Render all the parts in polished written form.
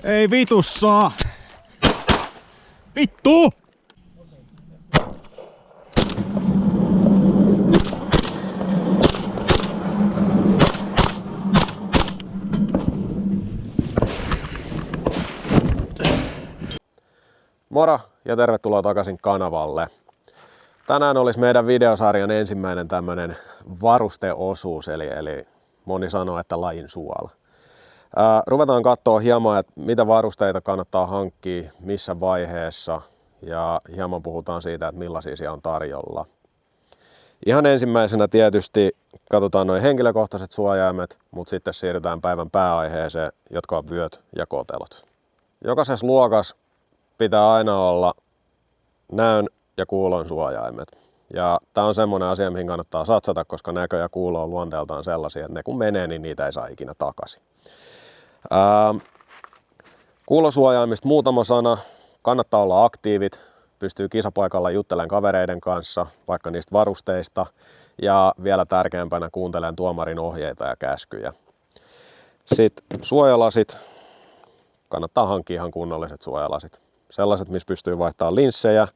Ei vitussa! Vittu! Moro ja tervetuloa takaisin kanavalle. Tänään olisi meidän videosarjan ensimmäinen tämmönen varusteosuus, eli moni sanoo, että lajin suola. Ruvetaan katsoa hieman, että mitä varusteita kannattaa hankkia, missä vaiheessa, ja hieman puhutaan siitä, että millaisia siellä on tarjolla. Ihan ensimmäisenä tietysti katsotaan nuo henkilökohtaiset suojaimet, mutta sitten siirrytään päivän pääaiheeseen, jotka on vyöt ja kotelot. Jokaisessa luokassa pitää aina olla näön ja kuulon suojaimet. Ja tämä on semmoinen asia, mihin kannattaa satsata, koska näkö ja kuulo on luonteeltaan sellaisia, että ne kun menee, niin niitä ei saa ikinä takaisin. Kuulosuojaimista muutama sana. Kannattaa olla aktiivit, pystyy kisapaikalla juttelemaan kavereiden kanssa, vaikka niistä varusteista, ja vielä tärkeämpänä kuuntelemaan tuomarin ohjeita ja käskyjä. Sitten suojalasit. Kannattaa hankkia ihan kunnolliset suojalasit. Sellaiset, missä pystyy vaihtamaan linssejä,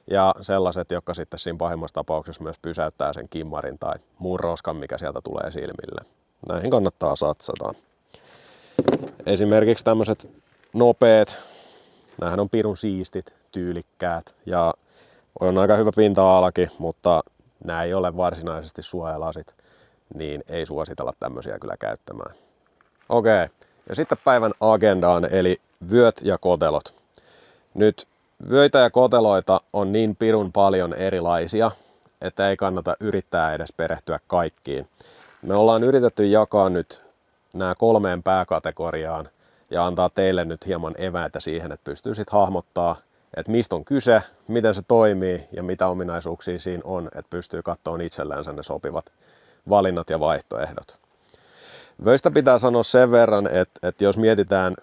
ja sellaiset, jotka sitten siinä pahimmassa tapauksessa myös pysäyttää sen kimmarin tai muun roskan, mikä sieltä tulee silmille. Näihin kannattaa satsata. Esimerkiksi tämmöiset nopeet, nämähän on pirun siistit, tyylikkäät ja on aika hyvä pinta-alakin, mutta nämä ei ole varsinaisesti suojalasit, niin ei suositella tämmöisiä kyllä käyttämään. Okei, ja sitten päivän agendaan, eli vyöt ja kotelot. Nyt vyöitä ja koteloita on niin pirun paljon erilaisia, että ei kannata yrittää edes perehtyä kaikkiin. Me ollaan yritetty jakaa nyt nämä 3 pääkategoriaan ja antaa teille nyt hieman eväitä siihen, että pystyy sitten hahmottaa, että mistä on kyse, miten se toimii ja mitä ominaisuuksia siinä on, että pystyy katsomaan itsellänsä ne sopivat valinnat ja vaihtoehdot. Vöistä pitää sanoa sen verran, että jos mietitään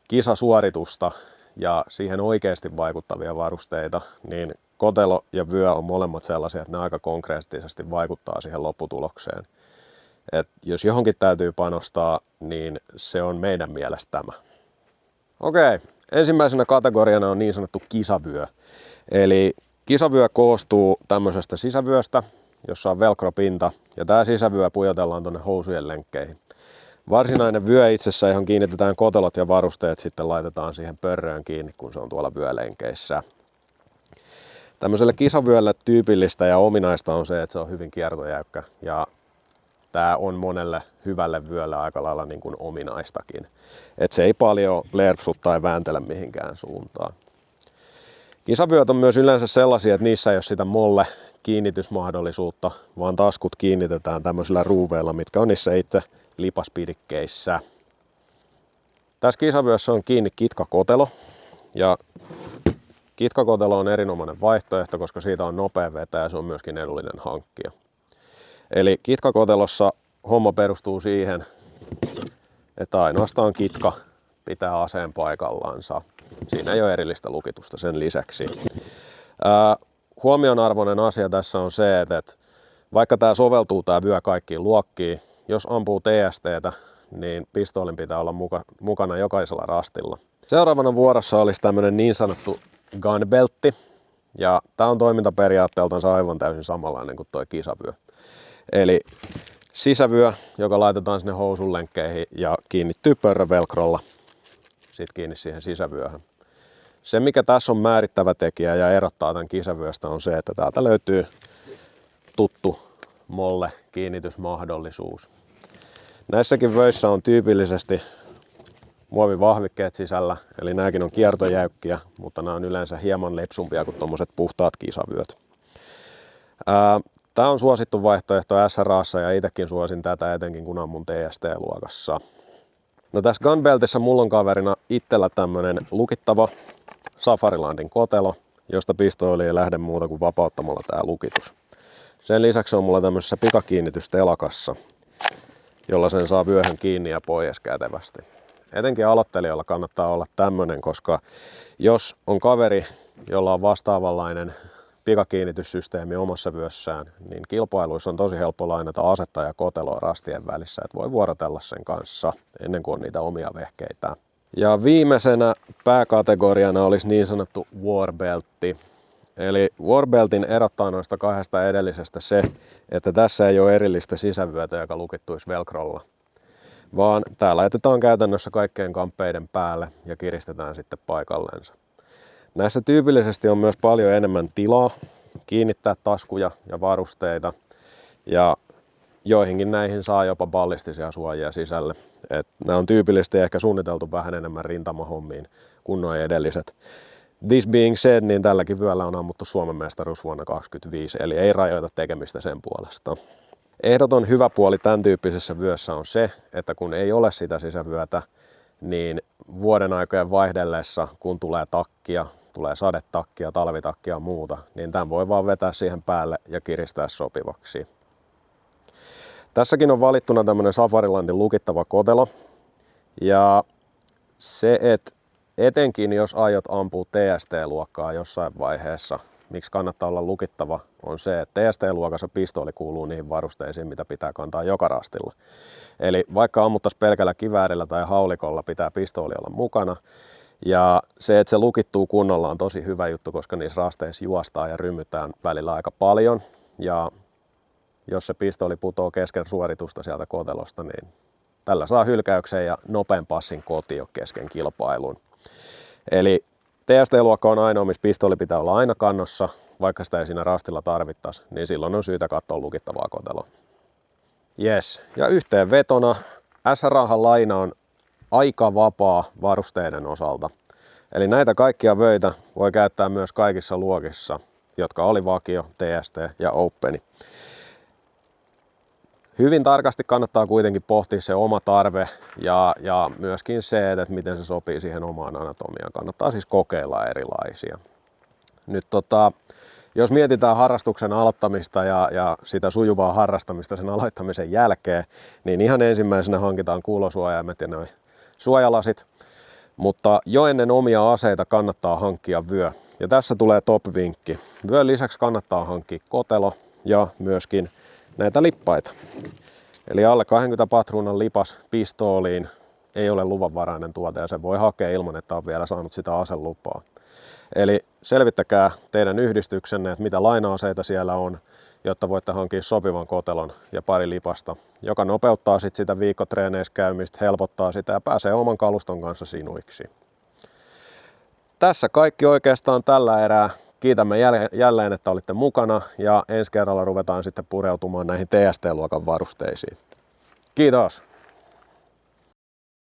kisasuoritusta ja siihen oikeasti vaikuttavia varusteita, niin kotelo ja vyö on molemmat sellaisia, että ne aika konkreettisesti vaikuttaa siihen lopputulokseen. Et jos johonkin täytyy panostaa, niin se on meidän mielestä tämä. Okei, ensimmäisenä kategoriana on niin sanottu kisavyö. Eli kisavyö koostuu tämmöisestä sisävyöstä, jossa on velcro-pinta, ja tämä sisävyö pujotellaan tuonne housujen lenkkeihin. Varsinainen vyö itsessä, johon kiinnitetään kotelot ja varusteet, sitten laitetaan siihen pörröön kiinni, kun se on tuolla vyölenkeissä. Tämmöiselle kisavyölle tyypillistä ja ominaista on se, että se on hyvin kiertojäykkä, ja tämä on monelle hyvälle vyölle aika lailla niin kuin ominaistakin. Et se ei paljon lerpsu tai vääntele mihinkään suuntaan. Kisavyöt on myös yleensä sellaisia, että niissä ei ole sitä molle kiinnitysmahdollisuutta, vaan taskut kiinnitetään tämmöisillä ruuveilla, mitkä on niissä itse lipaspidikkeissä. Tässä kisavyössä on kiinni kitkakotelo, ja kitkakotelo on erinomainen vaihtoehto, koska siitä on nopea vetää ja se on myöskin edullinen hankkia. Eli kitkakotelossa homma perustuu siihen, että ainoastaan kitka pitää aseen paikallansa. Siinä ei ole erillistä lukitusta sen lisäksi. Huomionarvoinen asia tässä on se, että vaikka tämä soveltuu tämä vyö kaikkiin luokkiin, jos ampuu TST:tä, niin pistoolin pitää olla mukana jokaisella rastilla. Seuraavana vuorossa olisi tämmöinen niin sanottu gunbeltti, ja tämä on toimintaperiaatteeltansa aivan täysin samanlainen kuin tuo kisavyö. Eli sisävyö, joka laitetaan sinne housunlenkkeihin ja kiinnittyy pörrövelcrolla, sitten kiinni siihen sisävyöhön. Se, mikä tässä on määrittävä tekijä ja erottaa tämän kisavyöstä, on se, että täältä löytyy tuttu molle kiinnitysmahdollisuus. Näissäkin vöissä on tyypillisesti muovivahvikkeet sisällä, eli nämäkin on kiertojäykkiä, mutta nämä on yleensä hieman lepsumpia kuin tuommoiset puhtaat kisavyöt. Tämä on suosittu vaihtoehto SRA:ssa ja itsekin suosin tätä etenkin kun ammun TST-luokassa. No tässä gunbeltissä mulla on kaverina itsellä tämmönen lukittava Safarilandin kotelo, josta pistooli ei lähde muuta kuin vapauttamalla tää lukitus. Sen lisäksi on mulla tämmöisessä pikakiinnitystelakassa, jolla sen saa vyöhön kiinni ja pois kätevästi. Etenkin aloittelijoilla kannattaa olla tämmönen, koska jos on kaveri, jolla on vastaavanlainen pikakiinnityssysteemi omassa vyössään, niin kilpailuissa on tosi helppo lainata asetta ja koteloa rastien välissä, että voi vuorotella sen kanssa ennen kuin on niitä omia vehkeitä. Ja viimeisenä pääkategoriana olisi niin sanottu Warbeltti. Eli Warbeltin erottaa noista kahdesta edellisestä se, että tässä ei ole erillistä sisävyötä, joka lukittuisi velcrolla, vaan tää laitetaan käytännössä kaikkeen kamppeiden päälle ja kiristetään sitten paikallensa. Näissä tyypillisesti on myös paljon enemmän tilaa kiinnittää taskuja ja varusteita, ja joihinkin näihin saa jopa ballistisia suojia sisälle. Nämä on tyypillisesti ehkä suunniteltu vähän enemmän rintamahommiin kuin nuo edelliset. This being said, niin tälläkin vyöllä on ammuttu Suomen mestaruus vuonna 2025, eli ei rajoita tekemistä sen puolesta. Ehdoton hyvä puoli tämän tyyppisessä vyössä on se, että kun ei ole sitä sisävyötä, niin vuoden aikojen vaihdellessa, kun tulee takkia, tulee sadetakkia, talvitakkia ja muuta, niin tämän voi vaan vetää siihen päälle ja kiristää sopivaksi. Tässäkin on valittuna tämmöinen Safarilandin lukittava kotelo, ja se, että etenkin jos aiot ampua TST-luokkaa jossain vaiheessa, miksi kannattaa olla lukittava, on se, että TST-luokassa pistooli kuuluu niihin varusteisiin, mitä pitää kantaa joka rastilla. Eli vaikka ammuttaisiin pelkällä kiväärillä tai haulikolla, pitää pistooli olla mukana. Ja se, että se lukittuu kunnolla, on tosi hyvä juttu, koska niissä rasteissa juostaan ja rymytään välillä aika paljon. Ja jos se pistooli putoo kesken suoritusta sieltä kotelosta, niin tällä saa hylkäyksen ja nopean passin kotio kesken kilpailun. Eli TST-luokka on ainoa, missä pistooli pitää olla aina kannossa, vaikka sitä ei siinä rastilla tarvittaisi, niin silloin on syytä katsoa lukittavaa koteloa. Yes. Ja yhteenvetona SRA:n laina on aika vapaa varusteiden osalta. Eli näitä kaikkia vöitä voi käyttää myös kaikissa luokissa, jotka oli vakio, TST ja Openi. Hyvin tarkasti kannattaa kuitenkin pohtia se oma tarve ja myöskin se, että miten se sopii siihen omaan anatomiaan. Kannattaa siis kokeilla erilaisia. Nyt jos mietitään harrastuksen aloittamista ja sitä sujuvaa harrastamista sen aloittamisen jälkeen, niin ihan ensimmäisenä hankitaan kuulosuojaimet ja noi suojalasit. Mutta jo ennen omia aseita kannattaa hankkia vyö. Ja tässä tulee top-vinkki. Vyön lisäksi kannattaa hankkia kotelo ja myöskin näitä lippaita. Eli alle 20 patruunan lipas pistooliin ei ole luvanvarainen tuote ja se voi hakea ilman, että on vielä saanut sitä aselupaa. Eli selvittäkää teidän yhdistyksenne, että mitä laina-aseita siellä on, jotta voitte hankkia sopivan kotelon ja pari lipasta, joka nopeuttaa sit sitä viikkotreeneissä käymistä, helpottaa sitä ja pääsee oman kaluston kanssa sinuiksi. Tässä kaikki oikeastaan tällä erää. Kiitämme jälleen, että olitte mukana ja ensi kerralla ruvetaan sitten pureutumaan näihin TST-luokan varusteisiin. Kiitos!